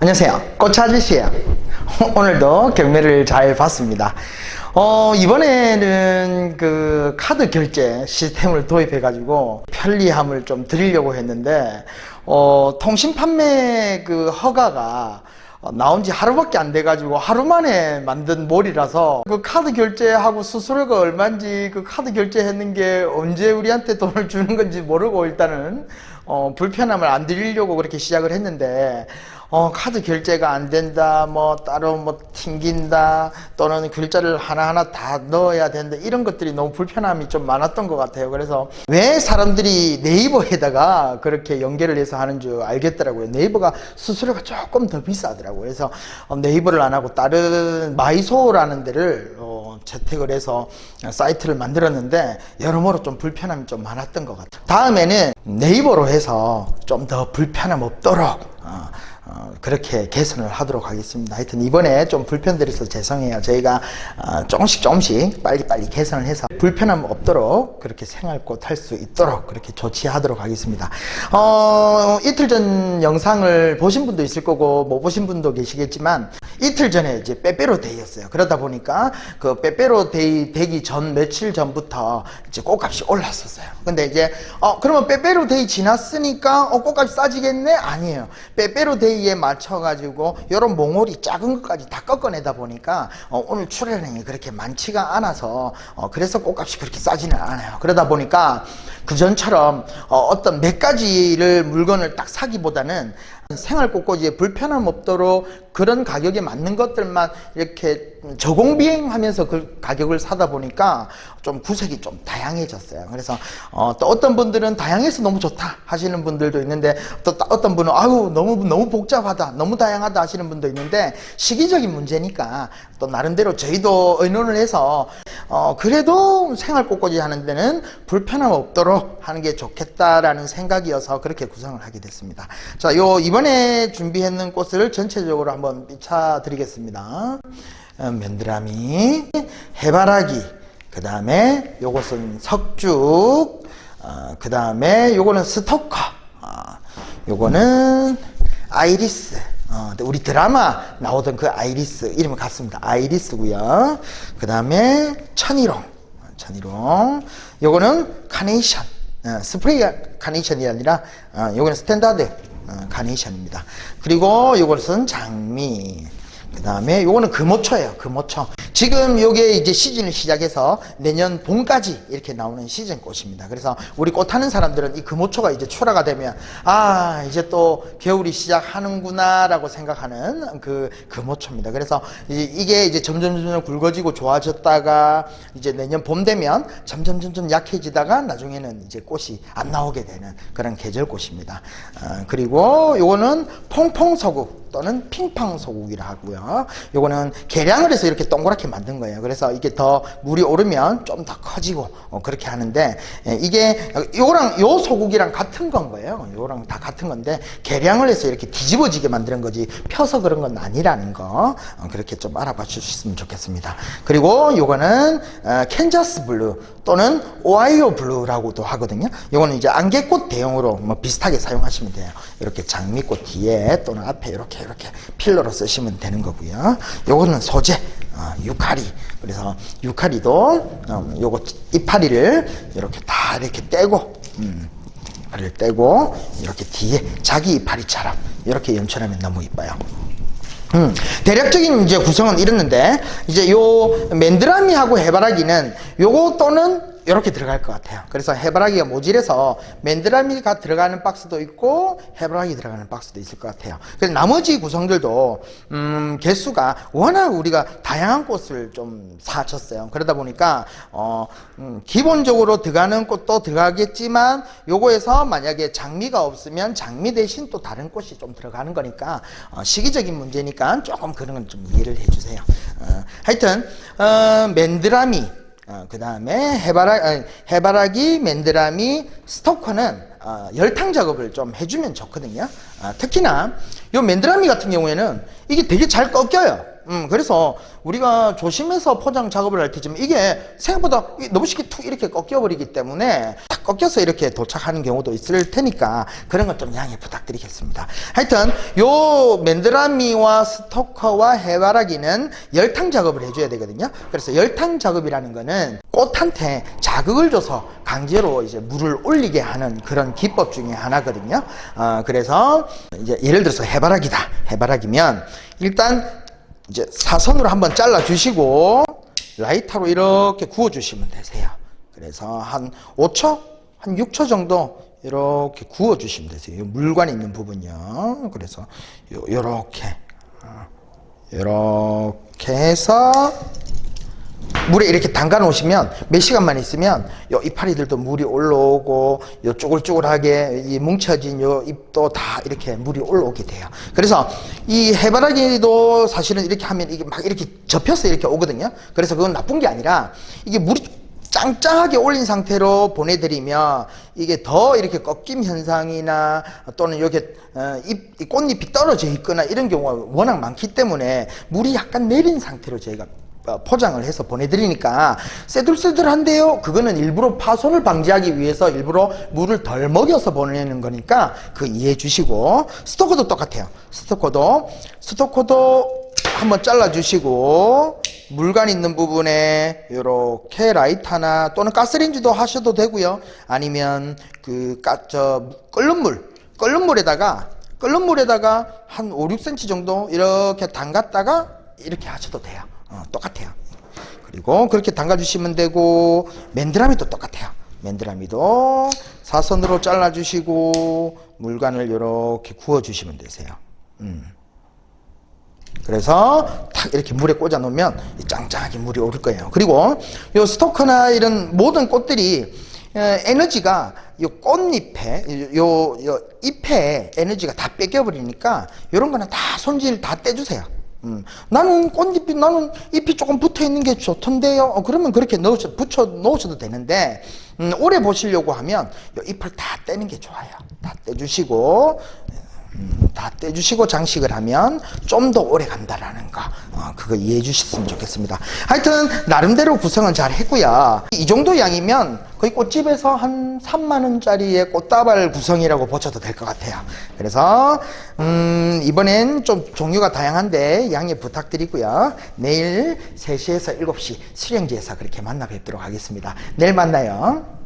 안녕하세요, 꽃 아저씨예요. 오늘도 경매를 잘 봤습니다. 이번에는 그 카드 결제 시스템을 도입해 가지고 편리함을 좀 드리려고 했는데 통신 판매 그 허가가 나온 지 하루밖에 안 돼 가지고 하루 만에 만든 몰이라서 그 카드 결제하고 수수료가 얼마인지, 그 카드 결제했는 게 언제 우리한테 돈을 주는 건지 모르고 일단은 불편함을 안 드리려고 그렇게 시작을 했는데, 카드 결제가 안 된다, 뭐 따로 뭐 튕긴다, 또는 글자를 하나하나 다 넣어야 된다, 이런 것들이 너무 불편함이 좀 많았던 것 같아요. 그래서 왜 사람들이 네이버에다가 그렇게 연결을 해서 하는 줄 알겠더라고요. 네이버가 수수료가 조금 더 비싸더라고요. 그래서 네이버를 안 하고 다른 마이소라는 데를 채택을 해서 사이트를 만들었는데, 여러모로 좀 불편함이 좀 많았던 것 같아요. 다음에는 네이버로 해서 좀 더 불편함 없도록 그렇게 개선을 하도록 하겠습니다. 하여튼 이번에 좀 불편드려서 죄송해요. 저희가 조금씩 빨리 개선을 해서 불편함 없도록 그렇게 생활꽃 할 수 있도록 그렇게 조치하도록 하겠습니다. 이틀 전 영상을 보신 분도 있을 거고 못 보신 분도 계시겠지만, 이틀 전에 이제 빼빼로 데이였어요. 그러다 보니까 그 빼빼로 데이 되기 전 며칠 전부터 이제 꽃값이 올랐었어요. 근데 이제 그러면 빼빼로 데이 지났으니까 꽃값이 싸지겠네? 아니에요. 빼빼로 데이에 맞춰 가지고 요런 몽골이 작은 것까지 다 꺾어내다 보니까 오늘 출하량이 그렇게 많지가 않아서 그래서 꽃값이 그렇게 싸지는 않아요. 그러다 보니까 그전처럼 어떤 몇 가지를 물건을 딱 사기보다는 생활꽃꽂이에 불편함 없도록 그런 가격에 맞는 것들만 이렇게 저공비행하면서 그 가격을 사다 보니까 좀 구색이 좀 다양해졌어요. 그래서 또 어떤 분들은 다양해서 너무 좋다 하시는 분들도 있는데, 또 어떤 분은 아유 너무 복잡하다, 너무 다양하다 하시는 분도 있는데, 시기적인 문제니까 또 나름대로 저희도 의논을 해서 그래도 생활꽃꽂이 하는 데는 불편함 없도록 하는 게 좋겠다라는 생각이어서 그렇게 구성을 하게 됐습니다. 자, 이번에 준비했는 꽃을 전체적으로 한번 비춰 드리겠습니다. 면드라미, 해바라기, 그 다음에 요것은 석죽, 그 다음에 요거는 스토커, 요거는 아이리스, 우리 드라마 나오던 그 아이리스, 이름은 같습니다. 아이리스고요. 그 다음에 천일홍, 요거는 카네이션, 스프레이 카네이션이 아니라 요거는 스탠다드 카네이션입니다. 그리고 요것은 장미, 그 다음에 요거는 금오초예요. 금오초. 지금 요게 이제 시즌을 시작해서 내년 봄까지 이렇게 나오는 시즌 꽃입니다. 그래서 우리 꽃 하는 사람들은 이 금오초가 이제 출하가 되면 이제 또 겨울이 시작하는구나 라고 생각하는 그 금오초입니다. 그래서 이게 이제 점점 굵어지고 좋아졌다가 이제 내년 봄 되면 점점 약해지다가 나중에는 이제 꽃이 안 나오게 되는 그런 계절꽃입니다. 그리고 요거는 퐁퐁소국 또는 핑팡소국이라 하고요. 요거는 계량을 해서 이렇게 동그랗게 만든 거예요. 그래서 이게 더 물이 오르면 좀 더 커지고 그렇게 하는데, 이게 요거랑 요 소국이랑 같은 건 거예요. 요거랑 다 같은 건데 계량을 해서 이렇게 뒤집어지게 만드는 거지 펴서 그런 건 아니라는 거 그렇게 좀 알아봐 주셨으면 좋겠습니다. 그리고 요거는 캔자스 블루 또는 오하이오 블루라고도 하거든요. 요거는 이제 안개꽃 대용으로 뭐 비슷하게 사용하시면 돼요. 이렇게 장미꽃 뒤에 또는 앞에 이렇게 필러로 쓰시면 되는 거고요. 요거는 소재, 유카리. 그래서 유카리도 요거 이파리를 이렇게 다 이렇게 떼고, 이파리를 떼고 이렇게 뒤에 자기 이파리처럼 이렇게 연출하면 너무 이뻐요. 대략적인 이제 구성은 이랬는데, 이제 요 맨드라미하고 해바라기는 요거 또는 이렇게 들어갈 것 같아요. 그래서 해바라기가 모질해서 맨드라미가 들어가는 박스도 있고 해바라기 들어가는 박스도 있을 것 같아요. 그래서 나머지 구성들도 개수가 워낙 우리가 다양한 꽃을 좀 사쳤어요. 그러다 보니까 기본적으로 들어가는 꽃도 들어가겠지만, 요거에서 만약에 장미가 없으면 장미 대신 또 다른 꽃이 좀 들어가는 거니까 시기적인 문제니까 조금 그런 건 좀 이해를 해주세요. 하여튼 맨드라미, 그 다음에 해바라기, 맨드라미, 스토커는 열탕 작업을 좀 해주면 좋거든요. 특히나 요 맨드라미 같은 경우에는 이게 되게 잘 꺾여요. 그래서 우리가 조심해서 포장 작업을 할 테지만 이게 생각보다 너무 쉽게 툭 이렇게 꺾여버리기 때문에 탁 꺾여서 이렇게 도착하는 경우도 있을 테니까 그런 것 좀 양해 부탁드리겠습니다. 하여튼 요 맨드라미와 스토커와 해바라기는 열탕 작업을 해줘야 되거든요. 그래서 열탕 작업이라는 거는 꽃한테 자극을 줘서 강제로 이제 물을 올리게 하는 그런 기법 중에 하나거든요. 그래서 이제 예를 들어서 해바라기면 일단 이제 사선으로 한번 잘라 주시고 라이터로 이렇게 구워 주시면 되세요. 그래서 한 5초, 한 6초 정도 이렇게 구워 주시면 되세요. 물관 있는 부분이요. 그래서 요렇게 해서 물에 이렇게 담가 놓으시면 몇 시간만 있으면 요 이파리들도 물이 올라오고 요 쭈글쭈글하게 이 뭉쳐진 요 잎도 다 이렇게 물이 올라오게 돼요. 그래서 이 해바라기도 사실은 이렇게 하면 이게 막 이렇게 접혀서 이렇게 오거든요. 그래서 그건 나쁜 게 아니라 이게 물이 짱짱하게 올린 상태로 보내드리면 이게 더 이렇게 꺾임 현상이나 또는 이렇게 꽃잎이 떨어져 있거나 이런 경우가 워낙 많기 때문에 물이 약간 내린 상태로 저희가 포장을 해서 보내드리니까 새들새들한데요. 그거는 일부러 파손을 방지하기 위해서 일부러 물을 덜 먹여서 보내는 거니까 그 이해해 주시고, 스토커도 똑같아요. 스토커도 한번 잘라 주시고 물관 있는 부분에 이렇게 라이터나 또는 가스레인지도 하셔도 되고요. 아니면 끓는 물에다가 한 5, 6cm 정도 이렇게 담갔다가 이렇게 하셔도 돼요. 똑같아요. 그리고 그렇게 담가 주시면 되고, 맨드라미도 똑같아요. 맨드라미도 사선으로 잘라 주시고 물관을 이렇게 구워 주시면 되세요. 그래서 탁 이렇게 물에 꽂아 놓으면 짱짱하게 물이 오를 거예요. 그리고 요 스토커나 이런 모든 꽃들이 에너지가 요 꽃잎에 요 잎에 에너지가 다 뺏겨 버리니까 요런 거는 다 손질 다 떼주세요. 나는 잎이 조금 붙어 있는 게 좋던데요. 그러면 그렇게 붙여 놓으셔도 되는데, 오래 보시려고 하면 요 잎을 다 떼는 게 좋아요. 다 떼주시고 장식을 하면 좀 더 오래 간다라는 거, 그거 이해해 주셨으면 좋겠습니다. 하여튼 나름대로 구성은 잘 했고요. 이 정도 양이면 거의 꽃집에서 한 3만원짜리의 꽃다발 구성이라고 보셔도 될 것 같아요. 그래서 이번엔 좀 종류가 다양한데 양해 부탁드리고요. 내일 3시에서 7시 수령지에서 그렇게 만나 뵙도록 하겠습니다. 내일 만나요.